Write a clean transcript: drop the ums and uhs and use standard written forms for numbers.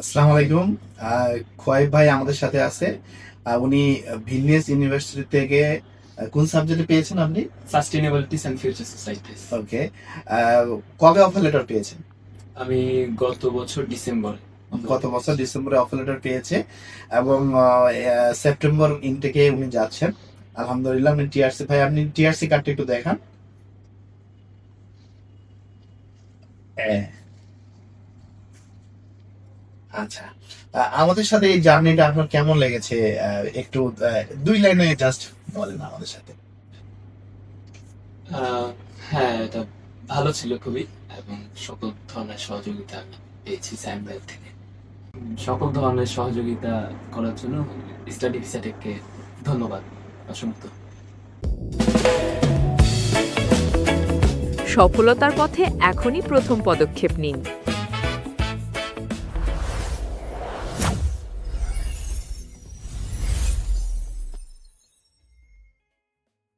আসসালামু আলাইকুম। খোয়েব ভাই আমাদের সাথে আছে। উনি ভিলনিয়াস ইউনিভার্সিটি থেকে কোন সাবজেক্টে পেয়েছেন আপনি? সাস্টেইনেবিলিটিস অ্যান্ড ফিউচার সোসাইটিস। ওকে। কবে অফার লেটার পেয়েছেন? আমি গত বছর ডিসেম্বর। গত বছর ডিসেম্বরে অফার লেটার পেয়েছে এবং সেপ্টেম্বর ইনটেকে উনি যাচ্ছেন। আলহামদুলিল্লাহ। আপনি টিআরসি ভাই, আপনি টিআরসি কার্ডটা একটু দেখান। হ্যাঁ। আচ্ছা। আমাদের সাথে এই জার্নিটা আপনার কেমন লেগেছে? একটু দুই লাইনে জাস্ট বলেন আমাদের সাথে। হ্যাঁ, এটা ভালো ছিল খুবই, এবং সকল ধরনের সহযোগিতা আমি পেয়েছি স্যাম ভাইয়ের থেকে। সকল ধরনের সহযোগিতা করার জন্য স্টাডি ভিসাটেককে ধন্যবাদ অসংখ্য। সফলতার পথে এখনই প্রথম পদক্ষেপ নিন।